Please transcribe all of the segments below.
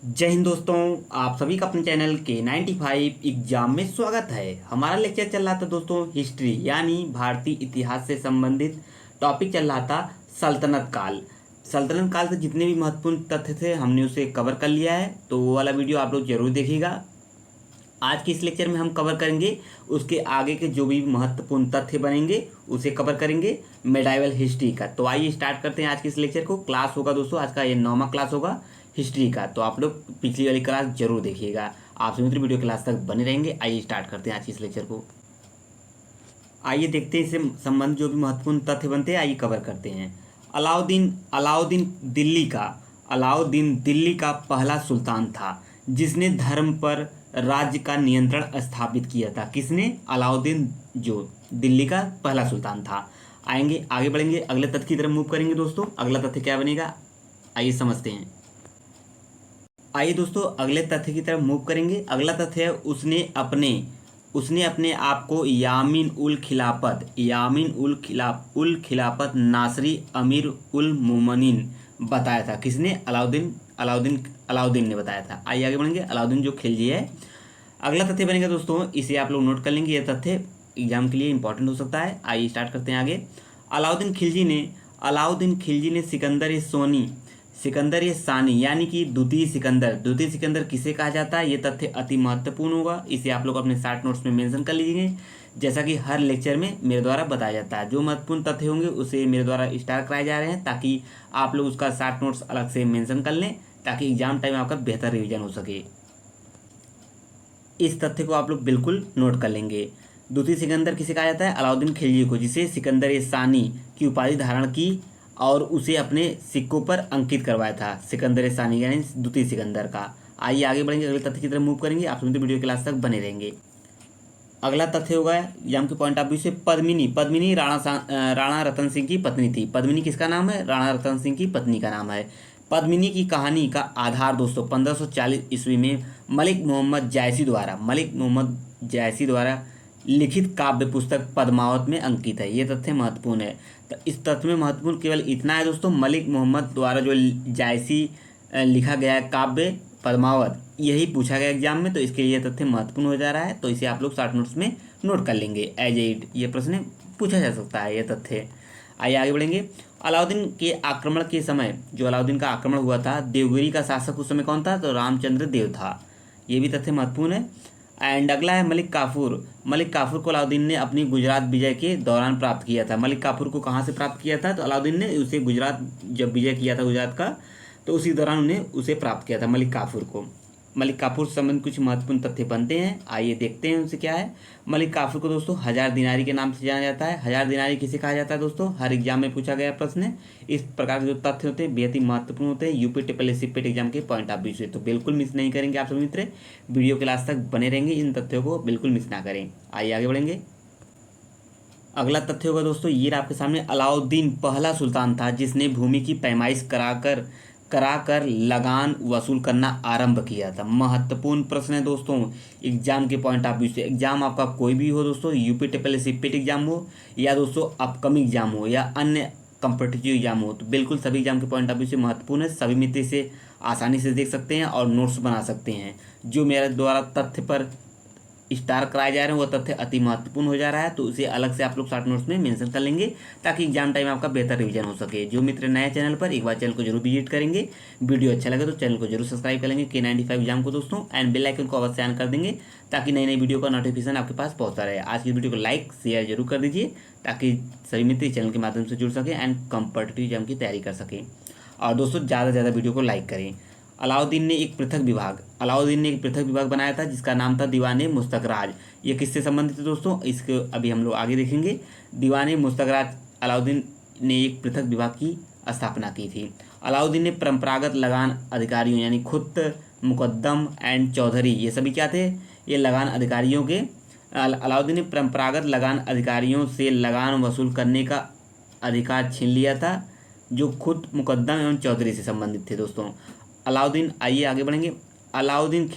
जय हिंद दोस्तों। आप सभी का अपने चैनल K95 एग्जाम में स्वागत है। हमारा लेक्चर चल रहा था दोस्तों हिस्ट्री यानी भारतीय इतिहास से संबंधित टॉपिक चल रहा था सल्तनत काल। सल्तनत काल से जितने भी महत्वपूर्ण तथ्य थे हमने उसे कवर कर लिया है, तो वो वाला वीडियो आप लोग जरूर देखिएगा। आज के इस लेक्चर में हम कवर करेंगे उसके आगे के जो भी महत्वपूर्ण तथ्य बनेंगे उसे कवर करेंगे मेडाइवल हिस्ट्री का। तो आइए स्टार्ट करते हैं आज के इस लेक्चर को। क्लास होगा दोस्तों, आज का ये 9वां क्लास होगा हिस्ट्री का, तो आप लोग पिछली वाली क्लास जरूर देखिएगा। आप सभी मित्र वीडियो क्लास तक बने रहेंगे। आइए स्टार्ट करते हैं आज के इस लेक्चर को। आइए देखते हैं इससे संबंधित जो भी महत्वपूर्ण तथ्य बनते हैं, आइए कवर करते हैं। अलाउद्दीन अलाउद्दीन दिल्ली का अलाउद्दीन दिल्ली का पहला सुल्तान था जिसने धर्म पर राज्य का नियंत्रण स्थापित किया था। किसने? अलाउद्दीन जो दिल्ली का पहला सुल्तान था। आएंगे आगे बढ़ेंगे, अगले तथ्य की तरफ मूव करेंगे दोस्तों। अगला तथ्य क्या बनेगा आइए समझते हैं। आइए दोस्तों अगले तथ्य की तरफ मूव करेंगे। अगला तथ्य है उसने अपने आप को यामीन उल खिलाफत नासरी अमीर उल मोमिनीन बताया था। किसने? अलाउद्दीन ने बताया था। आइए आगे बढ़ेंगे। अलाउद्दीन जो खिलजी है। अगला तथ्य बनेगा दोस्तों, इसे आप लोग नोट कर लेंगे, यह तथ्य एग्जाम के लिए इंपॉर्टेंट हो सकता है। आइए स्टार्ट करते हैं आगे। अलाउद्दीन खिलजी ने सिकंदर ये सानी यानी कि द्वितीय सिकंदर किसे कहा जाता है, ये तथ्य अति महत्वपूर्ण होगा। इसे आप लोग अपने शॉर्ट नोट्स में मेंशन कर लीजिए, जैसा कि हर लेक्चर में मेरे द्वारा बताया जाता है। जो महत्वपूर्ण तथ्य होंगे उसे मेरे द्वारा स्टार कराए जा रहे हैं, ताकि आप लोग उसका शॉर्ट नोट्स अलग से मेंशन कर लें, ताकि एग्जाम टाइम आपका बेहतर रिवीजन हो सके। इस तथ्य को आप लोग बिल्कुल नोट कर लेंगे। द्वितीय सिकंदर किसे कहा जाता है? अलाउद्दीन खिलजी को, जिसे सिकंदर ए सानी की उपाधि धारण की और उसे अपने सिक्कों पर अंकित करवाया था। सिकंदर ए सानी यानी द्वितीय सिकंदर का। आइए आगे बढ़ेंगे, अगले तथ्य की तरफ मूव करेंगे। आप सभी वीडियो क्लास तक बने रहेंगे। अगला तथ्य होगा एग्जाम के पॉइंट ऑफ व्यू से पद्मिनी राणा रतन सिंह की पत्नी थी। पद्मिनी किसका नाम है? राणा रतन सिंह की पत्नी का नाम है। पद्मिनी की कहानी का आधार दोस्तों 1540 ईस्वी में मलिक मोहम्मद जायसी द्वारा लिखित काव्य पुस्तक पद्मावत में अंकित है। ये तथ्य महत्वपूर्ण है। तो इस तथ्य में महत्वपूर्ण केवल इतना है दोस्तों, मलिक मोहम्मद द्वारा जो जायसी लिखा गया है काव्य पद्मावत, यही पूछा गया एग्जाम में, तो इसके लिए तथ्य महत्वपूर्ण हो जा रहा है। तो इसे आप लोग शॉर्ट नोट्स में नोट कर लेंगे। एज एड ये प्रश्न पूछा जा सकता है ये तथ्य। आइए आगे बढ़ेंगे। अलाउद्दीन के आक्रमण के समय, जो अलाउद्दीन का आक्रमण हुआ था, देवगिरी का शासक उस समय कौन था? तो रामचंद्र देव था। ये भी तथ्य महत्वपूर्ण है। एंड अगला है मलिक काफूर को अलाउद्दीन ने अपनी गुजरात विजय के दौरान प्राप्त किया था। मलिक काफूर को कहाँ से प्राप्त किया था? तो अलाउद्दीन ने उसे गुजरात जब विजय किया था गुजरात का, तो उसी दौरान उन्हें उसे प्राप्त किया था मलिक काफूर को। मलिक काफूर से संबंधित कुछ महत्वपूर्ण तथ्य बनते हैं, आइए देखते हैं उनसे क्या है। मलिक काफूर को दोस्तों 1000 दिनारी के नाम से जाना जाता है। 1000 दिनारी किसे कहा जाता है दोस्तों? हर एग्जाम में पूछा गया प्रश्न है। इस प्रकार के जो तथ्य होते हैं बेहद ही महत्वपूर्ण होते हैं UP triple S CIPET exam के पॉइंट ऑफ व्यू से, तो बिल्कुल मिस नहीं करेंगे आप सभी मित्र। वीडियो के लास्ट तक बने रहेंगे, इन तथ्यों को बिल्कुल मिस ना करें। आइए आगे बढ़ेंगे। अगला तथ्य होगा दोस्तों, ये आपके सामने, अलाउद्दीन पहला सुल्तान था जिसने भूमि की पैमाइश कराकर लगान वसूल करना आरंभ किया था। महत्वपूर्ण प्रश्न है दोस्तों एग्जाम के पॉइंट ऑफ व्यू से। एग्जाम आपका कोई भी हो दोस्तों, UP triple S CIPET exam हो या दोस्तों अपकमिंग एग्जाम हो या अन्य कॉम्पिटिटिव एग्जाम हो, तो बिल्कुल सभी एग्जाम के पॉइंट ऑफ व्यू से महत्वपूर्ण है। सभी मित्र इसे आसानी से देख सकते हैं और नोट्स बना सकते हैं। जो मेरे द्वारा तथ्य पर स्टार कराए जा रहे हैं वो तथ्य अति महत्वपूर्ण हो जा रहा है, तो उसे अलग से आप लोग शॉर्ट नोट्स में मेंशन कर लेंगे, ताकि एग्जाम टाइम आपका बेहतर रिवीजन हो सके। जो मित्र नए चैनल पर, एक बार चैनल को जरूर विजिट करेंगे। वीडियो अच्छा लगे तो चैनल को जरूर सब्सक्राइब कर लेंगे K95 एग्जाम को दोस्तों, एंड बेल आइकन को अवश्य ऑन कर देंगे, ताकि नई नई वीडियो का नोटिफिकेशन आपके पास पहुंचता रहे। आज की वीडियो को लाइक शेयर जरूर कर दीजिए, ताकि सभी मित्र चैनल के माध्यम से जुड़ सके एंड कॉम्पिटिटिव एग्जाम की तैयारी कर सकें। और दोस्तों ज़्यादा से ज़्यादा वीडियो को लाइक करें। अलाउद्दीन ने एक पृथक विभाग बनाया था जिसका नाम था दीवाने मुस्तकराज। ये किससे संबंधित है दोस्तों? इसको अभी हम लोग आगे देखेंगे। दीवाने मुस्तकराज, अलाउद्दीन ने एक पृथक विभाग की स्थापना की थी। अलाउद्दीन ने परंपरागत लगान अधिकारियों यानी खुद, मुकद्दम एंड चौधरी, ये सभी क्या थे? ये लगान अधिकारियों के। अलाउद्दीन ने परंपरागत लगान अधिकारियों से लगान वसूल करने का अधिकार छीन लिया था, जो खुद, मुकद्दम एवं चौधरी से संबंधित थे दोस्तों। अलाउद्दीन, आइए आगे बढ़ेंगे। अलाउद्दीन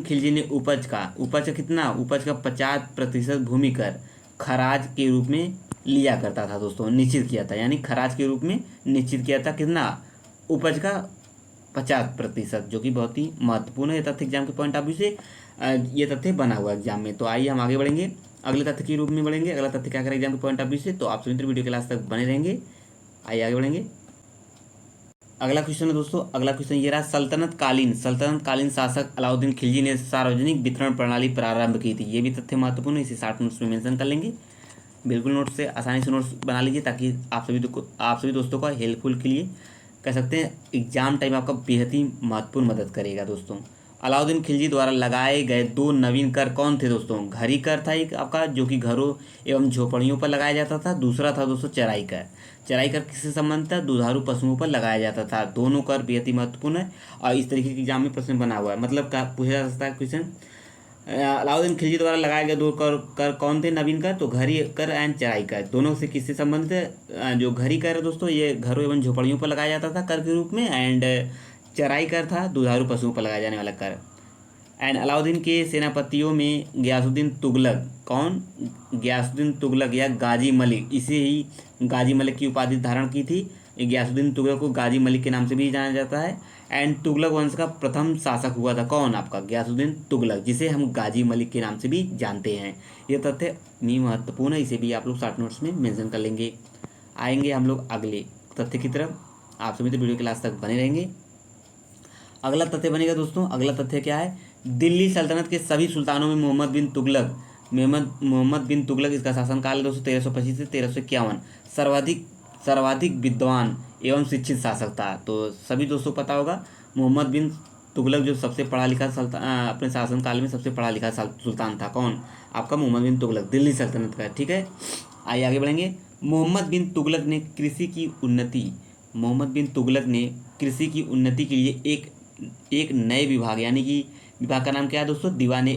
खिलजी ने उपज का कितना? उपज का 50% भूमि कर खराज के रूप में लिया करता था दोस्तों, निश्चित किया था, यानी खराज के रूप में निश्चित किया था। कितना? उपज का 50%, जो कि बहुत ही महत्वपूर्ण है। ये तथ्य एग्जाम के पॉइंट ऑफ व्यू से ये तथ्य बना हुआ है एग्जाम में। तो आइए हम आगे बढ़ेंगे, अगले तथ्य के रूप में बढ़ेंगे। अगला तथ्य क्या करें एग्जाम के पॉइंट ऑफ व्यू से, तो आप सभी मित्र वीडियो के लास्ट तक बने रहेंगे। आइए आगे बढ़ेंगे। अगला क्वेश्चन है दोस्तों, अगला क्वेश्चन ये रहा, सल्तनत कालीन शासक अलाउद्दीन खिलजी ने सार्वजनिक वितरण प्रणाली प्रारंभ की थी। ये भी तथ्य महत्वपूर्ण है, इसे 60 नोट्स में मेंशन कर लेंगे। बिल्कुल नोट्स से आसानी से नोट्स बना लीजिए, ताकि आप सभी दोस्तों का हेल्पफुल के लिए कह सकते हैं एग्जाम टाइम आपका बेहद ही महत्वपूर्ण मदद करेगा दोस्तों। अलाउद्दीन खिलजी द्वारा लगाए गए 2 नवीन कर कौन थे दोस्तों? घरी कर था एक आपका, जो कि घरों एवं झोपड़ियों पर लगाया जाता था। दूसरा था दोस्तों चराई कर। चराई कर किससे संबंधित था? दुधारू पशुओं पर लगाया जाता था। दोनों कर बेहद ही महत्वपूर्ण है और इस तरीके के एग्जाम में प्रश्न बना हुआ है। मतलब क्या पूछा जा सकता है क्वेश्चन, अलाउद्दीन खिलजी द्वारा लगाए गए 2 कर कौन थे नवीन कर? तो घरी कर एंड चराई कर, दोनों से किससे संबंधित है? जो घरी कर है दोस्तों, ये घरों एवं झोपड़ियों पर लगाया जाता था कर के रूप में, एंड चराई कर था दुधारू पशुओं पर लगाया जाने वाला कर। एंड अलाउद्दीन के सेनापतियों में गयासुद्दीन तुगलक, कौन? गयासुद्दीन तुगलक या गाजी मलिक, इसे ही गाजी मलिक की उपाधि धारण की थी। गयासुद्दीन तुगलक को गाजी मलिक के नाम से भी जाना जाता है। एंड तुगलक वंश का प्रथम शासक हुआ था कौन? आपका गयासुद्दीन तुगलक, जिसे हम गाजी मलिक के नाम से भी जानते हैं। यह तथ्य नहीं महत्वपूर्ण है, इसे भी आप लोग शॉर्ट नोट्स में मेंशन कर लेंगे। आएंगे हम लोग अगले तथ्य की तरफ, आप सभी तो वीडियो के लास्ट तक बने रहेंगे। अगला तथ्य बनेगा दोस्तों, अगला तथ्य क्या है? दिल्ली सल्तनत के सभी सुल्तानों में मोहम्मद बिन तुगलक इसका शासनकाल दोस्तों 1325 से 1351 सर्वाधिक विद्वान एवं शिक्षित शासक था। तो सभी दोस्तों पता होगा, मोहम्मद बिन तुगलक जो सबसे पढ़ा लिखा अपने शासनकाल में सबसे पढ़ा लिखा सुल्तान था। कौन? आपका मोहम्मद बिन तुगलक, दिल्ली सल्तनत का। ठीक है, आइए आगे बढ़ेंगे। मोहम्मद बिन तुगलक ने कृषि की उन्नति के लिए एक नए विभाग, यानी कि विभाग का नाम क्या है दोस्तों? दीवान ए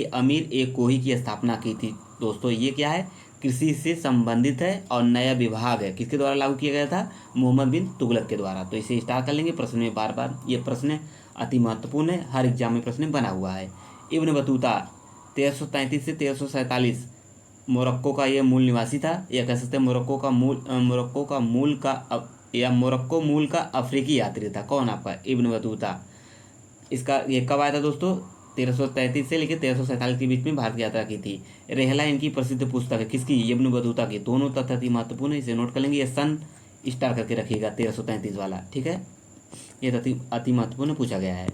अमीर ए कोही की स्थापना की थी। दोस्तों ये क्या है? कृषि से संबंधित है और नया विभाग है। किसके द्वारा लागू किया गया था? मोहम्मद बिन तुगलक के द्वारा। तो इसे स्टार कर लेंगे प्रश्न में बार बार, ये प्रश्न अति महत्वपूर्ण है, हर एग्जाम में प्रश्न बना हुआ है। इब्न बतूता 1333 से 1347 मोरक्को का ये मूल निवासी था, या कह सकते हैं मोरक्को मूल का अफ्रीकी यात्री था। कौन? आपका इब्न बतूता। इसका ये कब आया था दोस्तों? 1333 से लेकर 1347 के बीच में भारत की यात्रा की थी। रेहला इनकी प्रसिद्ध पुस्तक है, किसकी? इब्न बतूता की। दोनों तथ्य अति महत्वपूर्ण है, इसे नोट कर लेंगे। ये सन स्टार करके रखिएगा 1333 वाला। ठीक है, ये तथ्य अति महत्वपूर्ण पूछा गया है।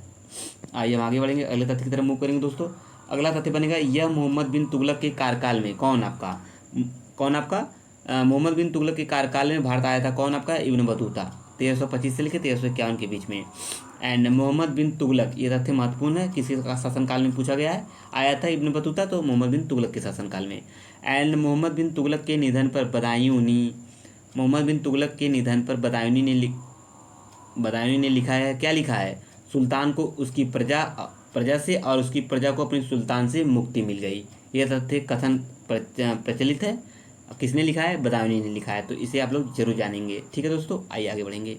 आइए हम आगे बढ़ेंगे, अगले तथ्य की तरफ मूव करेंगे दोस्तों। अगला तथ्य बनेगा, यह मोहम्मद बिन तुगलक के कार्यकाल में कौन? आपका मोहम्मद बिन तुगलक के कार्यकाल में भारत आया था। कौन? आपका इब्न बतूता। 1325 से लेकर 1351 के बीच में। एंड मोहम्मद बिन तुगलक, ये तथ्य महत्वपूर्ण है, किसी का शासनकाल में पूछा गया है। आया था इब्न बतूता, तो मोहम्मद बिन तुगलक के शासनकाल में। एंड मोहम्मद बिन तुगलक के निधन पर बदायूनी ने लिखा है, क्या लिखा है? सुल्तान को उसकी प्रजा से और उसकी प्रजा को अपनी सुल्तान से मुक्ति मिल गई। यह तथ्य कथन प्रचलित है। किसने लिखा है? बदायूनी ने लिखा है। तो इसे आप लोग जरूर जानेंगे। ठीक है दोस्तों, आइए आगे बढ़ेंगे।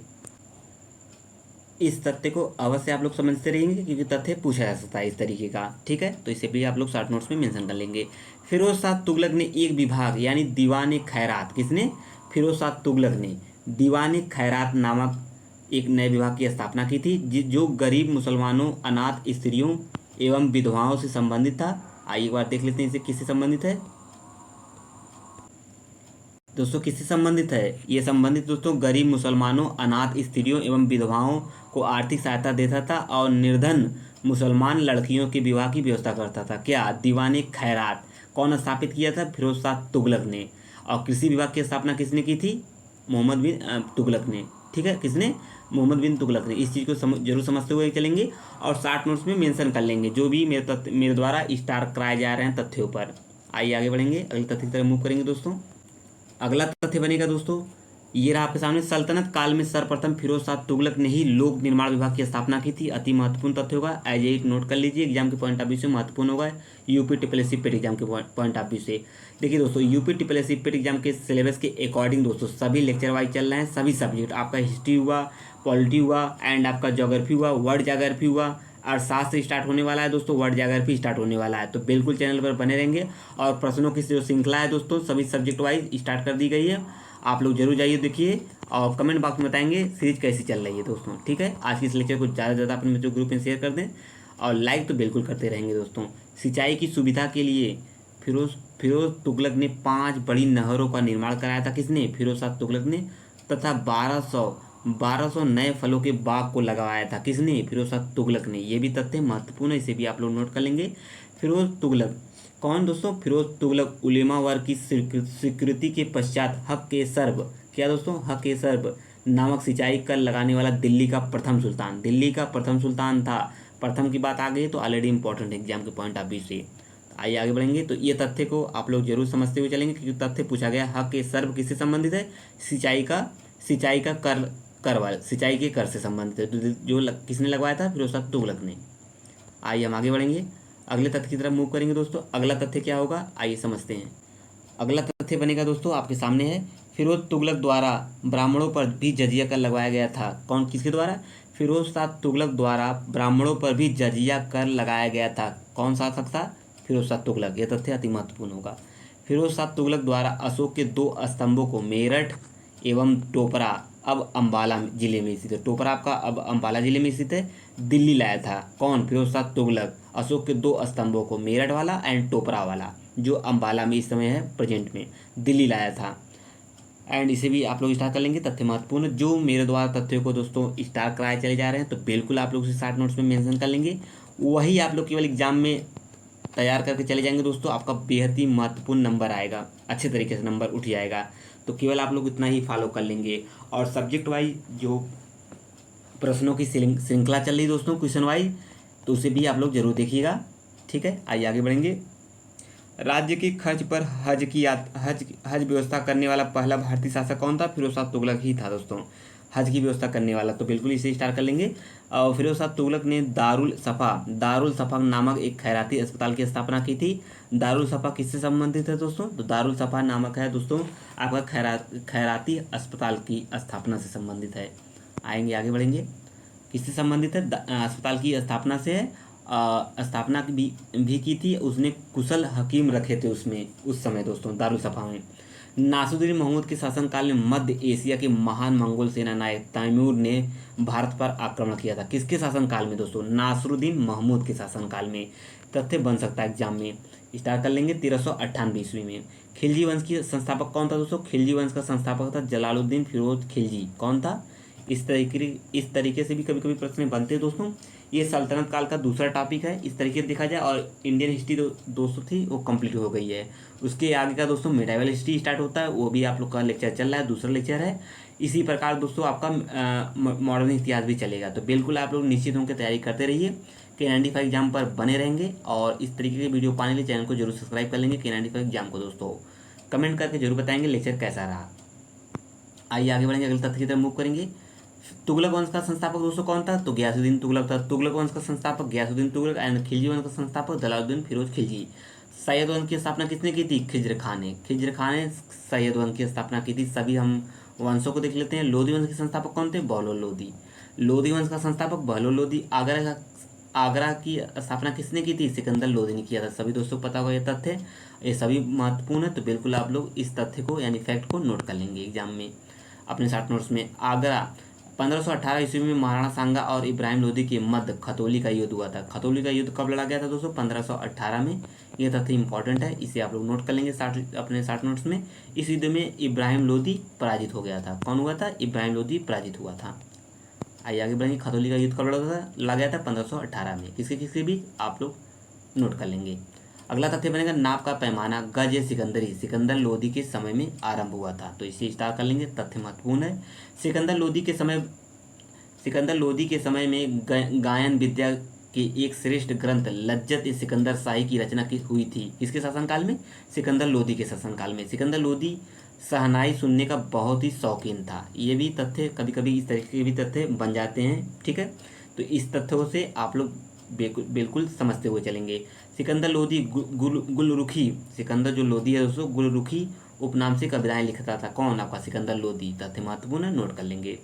इस तथ्य को अवश्य आप लोग समझते रहेंगे, क्योंकि तथ्य पूछा जा सकता है इस तरीके का। ठीक है, तो इसे भी आप लोग शॉर्ट नोट्स में मेंशन कर लेंगे। फिरोज शाह तुगलक ने एक विभाग, यानी दीवान खैरात, किसने? फिरोज शाह तुगलक ने दीवान खैरात नामक एक नए विभाग की स्थापना की थी, जो गरीब मुसलमानों, अनाथ स्त्रियों एवं विधवाओं से संबंधित था। आइए एक बार देख लेते हैं इसे किससे संबंधित है दोस्तों। किससे संबंधित है? ये संबंधित दोस्तों गरीब मुसलमानों, अनाथ स्त्रियों एवं विधवाओं को आर्थिक सहायता देता था और निर्धन मुसलमान लड़कियों के विवाह की व्यवस्था करता था। क्या? दीवान खैरात। कौन स्थापित किया था? फिरोज शाह तुगलक ने। और कृषि विभाग की स्थापना किसने की थी? मोहम्मद बिन तुगलक ने। ठीक है, किसने? मोहम्मद बिन तुगलक ने। इस चीज़ को जरूर समझते हुए चलेंगे और शॉर्ट नोट्स में मेंशन कर लेंगे, जो भी मेरे द्वारा स्टार कराए जा रहे हैं तथ्यों पर। आइए आगे बढ़ेंगे, अगले तथ्य की तरफ मूव करेंगे दोस्तों। अगला तथ्य बनेगा दोस्तों, ये रहा आपके सामने, सल्तनत काल में सर्वप्रथम फिरोज शाह तुगलक ने ही लोक निर्माण विभाग की स्थापना की थी। अति महत्वपूर्ण तथ्य होगा, एज ए नोट कर लीजिए, एग्जाम के पॉइंट ऑफ व्यू से महत्वपूर्ण होगा। यूपी ट्रिपल पेट एग्जाम के पॉइंट ऑफ व्यू से देखिए दोस्तों, यूपी ट्रिपल पेट एग्जाम के सिलेबस के अकॉर्डिंग दोस्तों सभी लेक्चर वाइज चल रहे हैं। सभी सब्जेक्ट, आपका हिस्ट्री हुआ, पॉलिटी हुआ, एंड आपका ज्योग्राफी हुआ, वर्ल्ड ज्योग्राफी हुआ, और 7 से स्टार्ट होने वाला है दोस्तों, वर्ल्ड ज्योग्राफी स्टार्ट होने वाला है। तो बिल्कुल चैनल पर बने रहेंगे। और प्रश्नों की जो श्रृंखला है दोस्तों, सभी सब्जेक्ट वाइज स्टार्ट कर दी गई है। आप लोग जरूर जाइए देखिए और कमेंट बॉक्स में बताएंगे सीरीज कैसी चल रही है दोस्तों। ठीक है, आज की इस लेक्चर को ज़्यादा से ज़्यादा अपने मित्रों ग्रुप में शेयर कर दें और लाइक तो बिल्कुल करते रहेंगे दोस्तों। सिंचाई की सुविधा के लिए फिरोज फिरोज तुगलक ने 5 बड़ी नहरों का निर्माण कराया था। किसने? फिरोज शाह तुगलक ने। तथा 1200 नए फलों के बाग को लगवाया था। किसने? फिरोज शाह तुगलक ने। ये भी तथ्य महत्वपूर्ण है, इसे भी आप लोग नोट कर लेंगे। फिरोज तुगलक कौन दोस्तों? फिरोज तुगलक उलेमा वर्ग की स्वीकृति के पश्चात हक के सर्ब, क्या दोस्तों? हक के सर्ब नामक सिंचाई कर लगाने वाला दिल्ली का प्रथम सुल्तान, दिल्ली का प्रथम सुल्तान था। प्रथम की बात आ गई तो ऑलरेडी इंपॉर्टेंट एग्जाम के पॉइंट ऑफ व्यू से। आइए आगे बढ़ेंगे। तो ये तथ्य को आप लोग जरूर समझते हुए चलेंगे क्योंकि तथ्य पूछा गया। हक के सर्व किससे संबंधित है? सिंचाई का कर वाले सिंचाई के कर से संबंधित है। तो जो किसने लगवाया था? फिरोज शाह तुगलक ने। आइए हम आगे बढ़ेंगे, अगले तथ्य की तरफ मूव करेंगे दोस्तों। अगला तथ्य क्या होगा, आइए समझते हैं। अगला तथ्य बनेगा दोस्तों आपके सामने है, फिरोज तुगलक द्वारा ब्राह्मणों पर भी जजिया कर लगवाया गया था। कौन? किसके द्वारा? फिरोज शाह तुगलक द्वारा ब्राह्मणों पर भी जजिया कर लगाया गया था। कौन शासक था? फिरोज शाह तुगलक। यह तथ्य अति महत्वपूर्ण होगा। फिरोज शाह तुगलक द्वारा अशोक के 2 स्तंभों को मेरठ एवं टोपरा, अब अम्बाला जिले में स्थित है। टोपरा आपका अब अम्बाला जिले में स्थित है, दिल्ली लाया था। कौन? फिरोज शाह तुगलक अशोक के 2 स्तंभों को, मेरठ वाला एंड टोपरा वाला, जो अम्बाला में इस समय है प्रेजेंट में, दिल्ली लाया था। एंड इसे भी आप लोग स्टार कर लेंगे। तथ्य महत्वपूर्ण जो मेरे द्वारा तथ्यों को दोस्तों स्टार कराए चले जा रहे हैं तो बिल्कुल आप लोग इसे शॉर्ट नोट्स में मेंशन कर लेंगे। वही आप लोग केवल एग्जाम में तैयार करके चले जाएंगे दोस्तों। आपका बेहद ही महत्वपूर्ण नंबर आएगा, अच्छे तरीके से नंबर उठ जाएगा। तो केवल आप लोग इतना ही फॉलो कर लेंगे। और सब्जेक्ट वाइज जो प्रश्नों की श्रृंखला चल रही दोस्तों क्वेश्चन वाइज, तो उसे भी आप लोग जरूर देखिएगा। ठीक है, आइए आगे बढ़ेंगे। राज्य के खर्च पर हज व्यवस्था करने वाला पहला भारतीय शासक कौन था? फिरोज शाह तुगलक ही था दोस्तों, हज की व्यवस्था करने वाला। तो बिल्कुल इसे स्टार्ट कर लेंगे। और फिरोज शाह तुगलक ने दारुल सफा नामक एक खैराती अस्पताल की स्थापना की थी। दारुल सफा किससे संबंधित है दोस्तों? तो दारुल सफा नामक है दोस्तों आपका खैराती अस्पताल की स्थापना से संबंधित है। आएंगे आगे बढ़ेंगे। किससे संबंधित है? अस्पताल की स्थापना से है। स्थापना भी की थी उसने। कुशल हकीम रखे थे उसमें उस समय दोस्तों दारुल सफा में। नासुद्दीन महमूद के शासनकाल में मध्य एशिया के महान मंगोल सेना नायक तैमूर ने भारत पर आक्रमण किया था। किसके शासनकाल में दोस्तों? नासरुद्दीन महमूद के शासनकाल में। तथ्य बन सकता है एग्जाम में, स्टार्ट कर लेंगे। 1398 ईस्वी में। खिलजी वंश की संस्थापक कौन था दोस्तों? खिलजी वंश का संस्थापक था जलालुद्दीन फिरोज खिलजी। कौन था? इस तरीके से भी कभी कभी प्रश्न बनते हैं दोस्तों। ये सल्तनत काल का दूसरा टॉपिक है इस तरीके से देखा जाए। और इंडियन हिस्ट्री दोस्तों थी वो कंप्लीट हो गई है। उसके आगे का दोस्तों मिडाइवल हिस्ट्री स्टार्ट होता है, वो भी आप लोग का लेक्चर चल रहा है, दूसरा लेक्चर है। इसी प्रकार दोस्तों आपका मॉडर्न इतिहास भी चलेगा। तो बिल्कुल आप लोग निश्चित होकर तैयारी करते रहिए। K95 एग्जाम पर बने रहेंगे और इस तरीके के वीडियो पाने के लिए चैनल को जरूर सब्सक्राइब कर लेंगे। K95 एग्जाम को दोस्तों कमेंट करके जरूर बताएंगे लेक्चर कैसा रहा। आइए आगे बढ़ेंगे, अगले तथ्य की तरफ मूव करेंगे। तुगलक वंश का संस्थापक दोस्तों कौन था? तो गयासुद्दीन तुगलक था। तुगलक वंश का संस्थापक गयासुद्दीन तुगलक एंड खिलजी वंश का संस्थापक जलालुद्दीन फिरोज खिलजी। सैयद वंश की स्थापना किसने की थी? खिज्र खान ने सैयद वंश की स्थापना की थी। सभी हम वंशों को देख लेते हैं। लोधी वंश के संस्थापक कौन थे? बहलोल लोधी। लोधी वंश का संस्थापक बहलोल लोधी। आगरा की स्थापना किसने की थी? सिकंदर लोधी ने किया था। सभी दोस्तों पता होगा ये तथ्य, ये सभी महत्वपूर्ण है। तो बिल्कुल आप लोग इस तथ्य को यानी फैक्ट को नोट कर लेंगे एग्जाम में अपने शॉर्ट नोट्स में। आगरा 1518 ईस्वी में महाराणा सांगा और इब्राहिम लोधी के मध्य खतौली का युद्ध हुआ था। खतौली का युद्ध कब लड़ा गया था दोस्तों? 1518 में। यह तथ्य इंपॉर्टेंट है, इसे आप लोग नोट कर लेंगे अपने शॉर्ट नोट्स में। इस युद्ध में इब्राहिम लोधी पराजित हो गया था। कौन हुआ था? इब्राहिम लोधी पराजित हुआ था। आइए आगे बढ़ेंगे। खतौली का युद्ध कब लड़ा गया था? 1518 में। किसके भी आप लोग नोट कर लेंगे। अगला तथ्य बनेगा नाप का पैमाना गज सिकंदरी सिकंदर लोधी के समय में आरंभ हुआ था। तो इसे स्टार कर लेंगे, तथ्य महत्वपूर्ण है। सिकंदर लोधी के समय में गायन विद्या के एक श्रेष्ठ ग्रंथ लज्जत सिकंदर शाही की रचना हुई थी। किसके शासनकाल में? सिकंदर लोधी के शासनकाल में। सिकंदर लोधी शहनाई सुनने का बहुत ही शौकीन था। ये भी तथ्य कभी कभी इस तरीके के भी तथ्य बन जाते हैं। ठीक है, तो इस तथ्यों से आप लोग बिल्कुल समझते हुए चलेंगे। सिकंदर लोधी गुलरुखी, सिकंदर जो लोधी है दोस्तों गुलरुखी उपनाम से कविताएं लिखता था। कौन? आपका सिकंदर लोधी। तथ्य महत्वपूर्ण है, नोट कर लेंगे।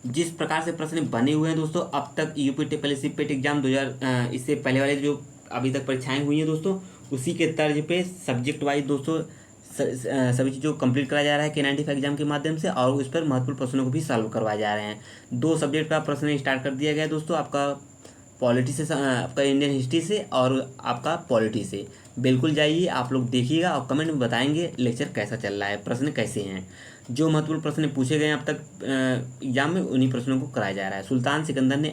जिस प्रकार से प्रश्न बने हुए हैं दोस्तों अब तक यूपी पहले पेट एग्जाम 2000 इससे पहले वाले जो अभी तक परीक्षाएं हुई हैं दोस्तों उसी के तर्ज पे सब्जेक्ट वाइज दोस्तों सभी चीज़ों को कंप्लीट कराया जा रहा है K95 एग्जाम के माध्यम से, और उस पर महत्वपूर्ण प्रश्नों को भी सॉल्व करवाए जा रहे हैं। 2 सब्जेक्ट का प्रश्न स्टार्ट कर दिया गया है दोस्तों, आपका पॉलिटी से, आपका इंडियन हिस्ट्री से और आपका पॉलिटी से। बिल्कुल जाइए, आप लोग देखिएगा और कमेंट में बताएंगे लेक्चर कैसा चल रहा है, प्रश्न कैसे हैं। जो महत्वपूर्ण प्रश्न पूछे गए हैं अब तक एग्जाम में, उन्हीं प्रश्नों को कराया जा रहा है। सुल्तान सिकंदर ने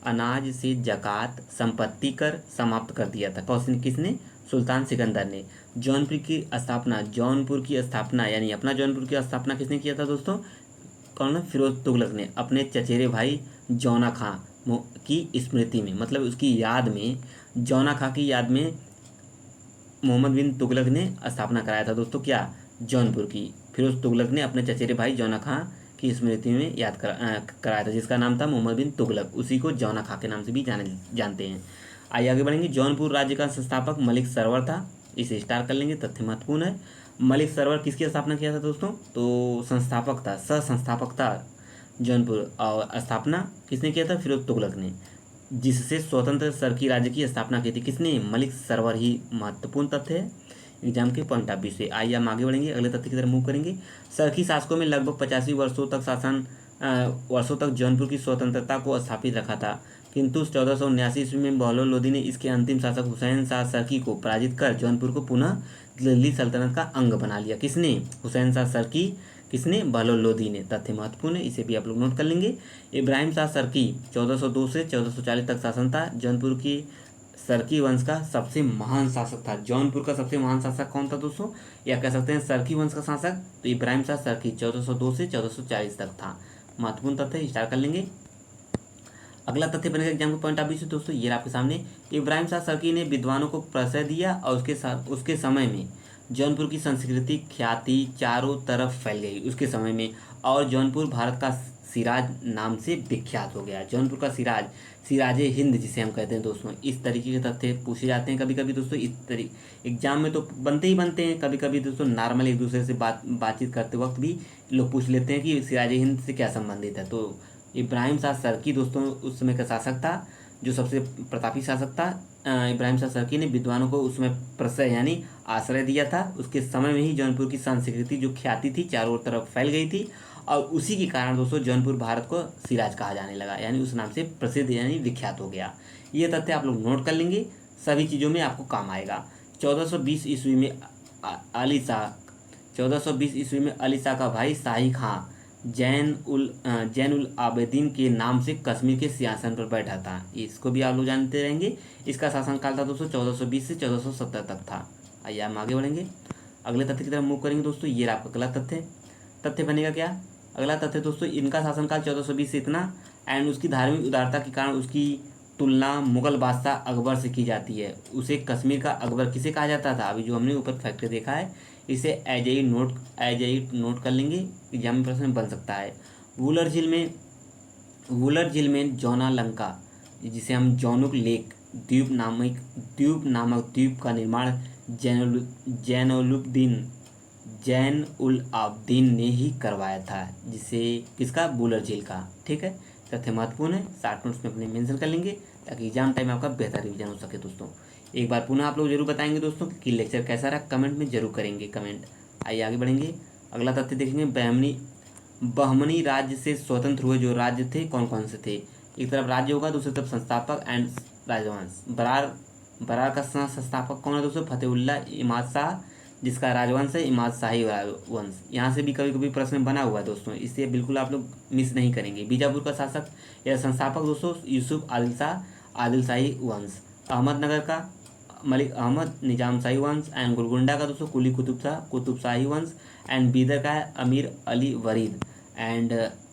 अनाज से ज़कात संपत्ति कर समाप्त कर दिया था। क्वेश्चन किसने? सुल्तान सिकंदर ने। जौनपुर की स्थापना यानी अपना जौनपुर की स्थापना किसने किया था दोस्तों? कौन? फिरोज तुगलक ने अपने चचेरे भाई जौना खां की स्मृति में, मतलब उसकी याद में, जौना खां की याद में मोहम्मद बिन तुगलक ने स्थापना कराया था दोस्तों। क्या? जौनपुर की। फिरोज तुगलक ने अपने चचेरे भाई जौना खां की स्मृति में कराया था, जिसका नाम था मोहम्मद बिन तुगलक। उसी को जौना खां के नाम से भी जानते हैं। आइए आगे बढ़ेंगे। जौनपुर राज्य का संस्थापक मलिक सरवर था। इसे स्टार कर लेंगे, तथ्य महत्वपूर्ण है। मलिक सरवर किसकी स्थापना किया था दोस्तों? तो संस्थापक था, संस्थापक था जौनपुर, और स्थापना किसने किया था? फिरोज तुगलक ने। जिससे स्वतंत्र सरकी राज्य की स्थापना की थी किसने? मलिक सरवर ही। महत्वपूर्ण तथ्य है एग्जाम के पॉइंट ऑफ व्यू से। आइए हम आगे बढ़ेंगे, अगले तथ्य की तरफ मूव करेंगे। सरकी शासकों में लगभग 85 वर्षों तक जौनपुर की स्वतंत्रता को स्थापित रखा था, किंतु 1479 ईस्वी में बहलोल लोदी ने इसके अंतिम शासक हुसैन शाह सरकी को पराजित कर जौनपुर को पुनः दिल्ली सल्तनत का अंग बना लिया। किसने? हुसैन शाह सरकी। किसने? बहलोल लोदी ने। तथ्य महत्वपूर्ण है, इसे भी आप लोग नोट कर लेंगे। इब्राहिम शाह सरकी 1402 से 1440 तक शासन था। जौनपुर की सरकी वंश का सबसे महान शासक था। जौनपुर का सबसे महान शासक कौन था दोस्तों? या कह सकते हैं सरकी वंश का शासक, तो इब्राहिम शाह सरकी 1402 से 1440 तक था। महत्वपूर्ण तथ्य स्टार कर लेंगे। अगला तथ्य बनेगा एग्जाम के पॉइंट ऑफ व्यू से दोस्तों, ये आपके सामने। इब्राहिम शाह सरकी ने विद्वानों को प्रश्रय दिया और उसके समय में जौनपुर की संस्कृति ख्याति चारों तरफ फैल गई उसके समय में, और जौनपुर भारत का सिराज नाम से विख्यात हो गया। जौनपुर का सिराज, सिराज हिंद जिसे हम कहते हैं दोस्तों। इस तरीके के तथ्य पूछे जाते हैं कभी कभी दोस्तों। इस तरीके एग्जाम में तो बनते ही बनते हैं, कभी कभी दोस्तों नॉर्मल एक दूसरे से बातचीत करते वक्त भी लोग पूछ लेते हैं कि सिराज हिंद से क्या संबंधित है। तो इब्राहिम शाह सरकी दोस्तों उस समय का शासक था, जो सबसे प्रतापी शासक था। इब्राहिम शाह सरकी ने विद्वानों को उसमें प्रश्रय यानी आश्रय दिया था। उसके समय में ही जौनपुर की संस्कृति जो ख्याति थी चारों तरफ फैल गई थी, और उसी के कारण दोस्तों जौनपुर भारत को सिराज कहा जाने लगा, यानी उस नाम से प्रसिद्ध यानी विख्यात हो गया। ये तथ्य आप लोग नोट कर लेंगे, सभी चीज़ों में आपको काम आएगा। 1420 ईस्वी में अली शाह का भाई शाही खां जैन उल आबदीन के नाम से कश्मीर के सिंहासन पर बैठा था। इसको भी आप लोग जानते रहेंगे। इसका शासनकाल था दोस्तों 1420 से 1470 तक था। आइए हम आगे बढ़ेंगे, अगले तथ्य की तरफ मूव करेंगे दोस्तों। ये आपका अगला तथ्य बनेगा क्या? अगला तथ्य दोस्तों, इनका शासनकाल 1420 से इतना, एंड उसकी धार्मिक उदारता के कारण उसकी तुलना मुगल बादशाह अकबर से की जाती है। उसे कश्मीर का अकबर किसे कहा जाता था? अभी जो हमने ऊपर फैक्ट देखा है, इसे एज ए नोट कर लेंगे, एग्जाम में प्रश्न बन सकता है। वुलर झील में जौना लंका, जिसे हम जौनुक लेक द्वीप नामक द्वीप का निर्माण जैन उल आबदीन ने ही करवाया था, जिसे किसका? वुलर झील का। ठीक है, तथ्य महत्वपूर्ण है, शार्ट नोट्स में अपने मेंशन कर लेंगे ताकि एग्जाम टाइम आपका बेहतर रिवीजन हो सके दोस्तों। एक बार पुनः आप लोग जरूर बताएंगे दोस्तों कि लेक्चर कैसा रहा, कमेंट में जरूर करेंगे कमेंट। आइए आगे बढ़ेंगे, अगला तथ्य देखेंगे। बहमनी राज्य से स्वतंत्र हुए जो राज्य थे कौन कौन से थे? एक तरफ राज्य होगा, दूसरी तरफ संस्थापक एंड राजवंश। बरार का संस्थापक कौन है दोस्तों? फतेहुल्ला इमाद शाह, जिसका राजवंश है इमाद शाही वंश। यहाँ से भी कभी कभी प्रश्न बना हुआ है दोस्तों, इससे बिल्कुल आप लोग मिस नहीं करेंगे। बीजापुर का शासक या संस्थापक दोस्तों यूसुफ आदिल शाही वंश। अहमदनगर का मलिक अहमद निजाम शाही वंश, एंड गोलकुंडा का दोस्तों कुली कुतुब शाही वंश, एंड बीदर का है अमीर अली वरीद एंड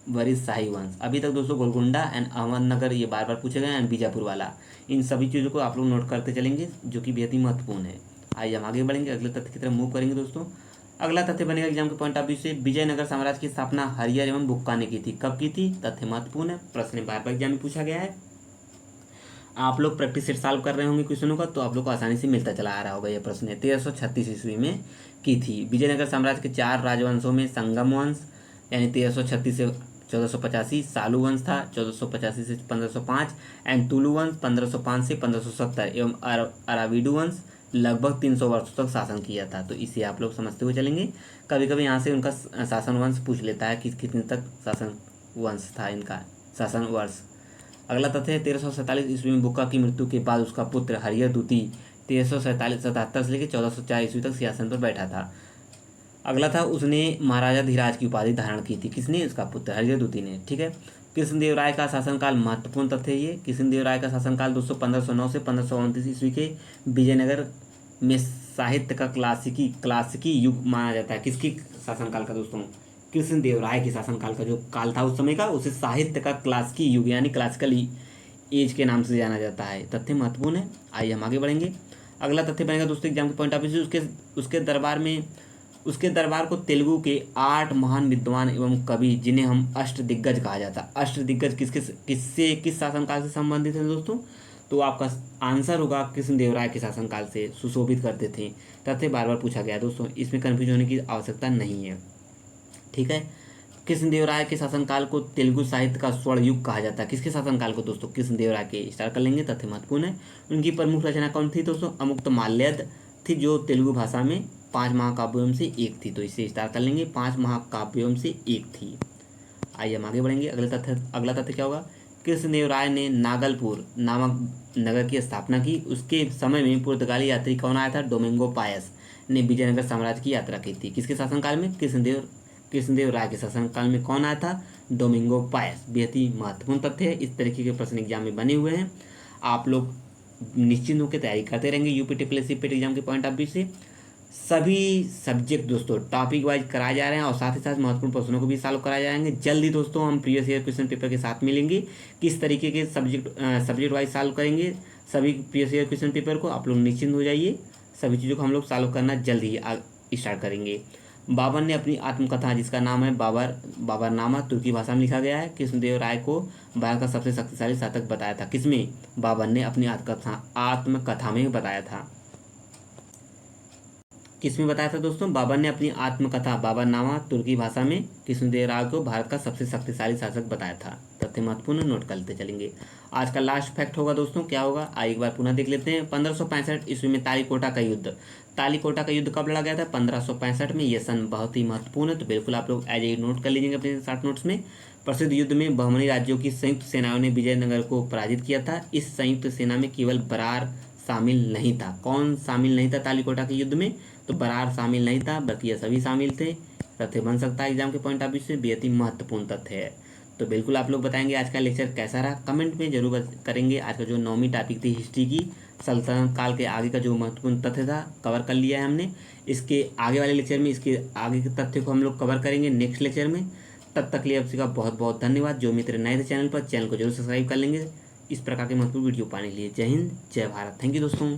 वरीद शाही वंश। अभी तक दोस्तों गोलकुंडा एंड अहमदनगर ये बार बार पूछे गए, एंड बीजापुर वाला। इन सभी चीज़ों को आप लोग नोट करते चलेंगे, जो कि बेहद ही महत्वपूर्ण है। आइए हम आगे बढ़ेंगे, अगले तथ्य की तरफ मूव करेंगे दोस्तों। अगला तथ्य बनेगा एग्जाम के पॉइंट ऑफ व्यू से, विजयनगर साम्राज्य की स्थापना हरियर एवं बुक्का ने की थी। कब की थी? तथ्य महत्वपूर्ण है, प्रश्न बार बार एग्जाम में पूछा गया है। आप लोग प्रैक्टिस सेट सॉल्व कर रहे होंगे क्वेश्चनों का, तो आप लोग को आसानी से मिलता चला आ रहा होगा। यह प्रश्न 1336 ईस्वी में की थी। विजयनगर साम्राज्य के 4 राजवंशों में संगम वंश यानी 1336 से 1485, सालू वंश था 1485 से 1505, एंड तुलु वंश 1505 से 1570, एवं अराविडु वंश लगभग 300 वर्षों तक शासन किया था। तो इसे आप लोग समझते हुए चलेंगे। कभी कभी यहाँ से उनका शासन वंश पूछ लेता है कि कितने तक शासन वंश था इनका, शासन वर्ष। अगला तथ्य है 1347 ईस्वी में बुक्का की मृत्यु के बाद उसका पुत्र हरिहर द्वितीय 1377 से लेकर 1404 ईस्वी तक सिंहासन पर बैठा था। अगला था उसने महाराजा धीराज की उपाधि धारण की थी। किसने? उसका पुत्र हरिहर द्वितीय ने। ठीक है। कृष्णदेव राय का शासनकाल महत्वपूर्ण तथ्य है ये। कृष्णदेव राय का शासनकाल दोस्तों 1509 से 1529 ईस्वी के विजयनगर में साहित्य का क्लासिकी युग माना जाता है। किसकी शासनकाल का दोस्तों? कृष्णदेव राय के शासनकाल का जो काल था उस समय का, उसे साहित्य का क्लासिकी युग यानी क्लासिकल एज के नाम से जाना जाता है। तथ्य महत्वपूर्ण है। आइए हम आगे बढ़ेंगे। अगला तथ्य बनेगा दोस्तों एग्जाम के पॉइंट ऑफ व्यू से उसके दरबार को तेलुगु के 8 महान विद्वान एवं कवि, जिन्हें हम अष्टदिग्गज कहा जाता है। अष्टदिग्गज किस शासनकाल से संबंधित है दोस्तों? तो आपका आंसर होगा कृष्णदेव राय के शासनकाल से सुशोभित करते थे। तथ्य बार बार पूछा गया दोस्तों, इसमें कन्फ्यूज होने की आवश्यकता नहीं है। ठीक है। कृष्णदेव राय के शासनकाल को तेलुगु साहित्य का स्वर्ण युग कहा जाता है। किसके शासनकाल को दोस्तों? कृष्णदेव राय के। स्टार कर लेंगे। तथ्य महत्वपूर्ण है। उनकी प्रमुख रचना कौन थी दोस्तों? अमुक्तमाल्यद थी, जो तेलुगु भाषा में 5 महाकाव्यों में से एक थी। तो इसे स्टार कर लेंगे। 5 महाकाव्यों में से एक थी। आइए हम आगे बढ़ेंगे। अगला तथ्य क्या होगा? कृष्णदेव राय ने नागलपुर नामक नगर की स्थापना की। उसके समय में पुर्तगाली यात्री कौन आया था? डोमिंगो पायस ने विजयनगर साम्राज्य की यात्रा की थी। किसके शासनकाल में? कृष्णदेव राय के शासनकाल में कौन आया था? Domingo Paes. बेहद ही महत्वपूर्ण तथ्य है। इस तरीके के प्रश्न एग्जाम में बने हुए हैं। आप लोग निश्चिंत होकर तैयारी करते रहेंगे यूपी टीपीएससी पेट एग्जाम के पॉइंट ऑफ व्यू से। सभी सब्जेक्ट दोस्तों टॉपिक वाइज कराए जा रहे हैं और साथ ही साथ महत्वपूर्ण प्रश्नों को भी सॉल्व कराए जाएंगे। जल्दी दोस्तों हम प्रीवियस ईयर क्वेश्चन पेपर के साथ मिलेंगे। किस तरीके के सब्जेक्ट वाइज सॉल्व करेंगे सभी प्रीवियस ईयर क्वेश्चन पेपर को, आप लोग निश्चिंत हो जाइए। सभी चीज़ों को हम लोग सॉल्व करना जल्द ही स्टार्ट करेंगे। बाबर ने अपनी आत्मकथा, जिसका नाम है बाबरनामा, तुर्की भाषा में लिखा गया है। कृष्णदेव राय को भारत का सबसे शक्तिशाली शासक बताया था। किसमें? बाबर ने अपनी आत्मकथा में बताया था। किसमें बताया था दोस्तों? बाबर ने अपनी आत्मकथा बाबरनामा तुर्की भाषा में कृष्णदेव राय को भारत का सबसे शक्तिशाली शासक बताया था। तथ्य महत्वपूर्ण, नोट करते चलेंगे। आज का लास्ट फैक्ट होगा दोस्तों, क्या होगा आइए एक बार पुनः देख लेते हैं। 1565 ईस्वी में तालीकोटा का युद्ध कब लड़ा गया था? 1565 में। यह सन बहुत ही महत्वपूर्ण है, तो बिल्कुल आप लोग एज ए नोट कर लीजिएगा अपने शॉर्ट नोट्स में। प्रसिद्ध युद्ध में बहमनी राज्यों की संयुक्त सेनाओं ने विजयनगर को पराजित किया था। इस संयुक्त सेना में केवल बरार शामिल नहीं था। कौन शामिल नहीं था तालीकोटा के युद्ध में? तो बरार शामिल नहीं था, बल्कि ये सभी शामिल थे। तथ्य बन सकता है एग्जाम के पॉइंट ऑफ व्यू से, बेहद ही महत्वपूर्ण तथ्य है। तो बिल्कुल आप लोग बताएंगे आज का लेक्चर कैसा रहा, कमेंट में जरूर करेंगे। आज का जो 9वीं टॉपिक थी हिस्ट्री की, सल्तनत काल के आगे का जो महत्वपूर्ण तथ्य था कवर कर लिया है हमने। इसके आगे वाले लेक्चर में इसके आगे के तथ्य को हम लोग कवर करेंगे नेक्स्ट लेक्चर में। तब तक लिए आपका बहुत बहुत धन्यवाद। जो मित्र नए थे चैनल पर, चैनल को जरूर सब्सक्राइब कर लेंगे इस प्रकार के महत्वपूर्ण वीडियो पाने के लिए। जय हिंद, जय भारत। थैंक यू दोस्तों।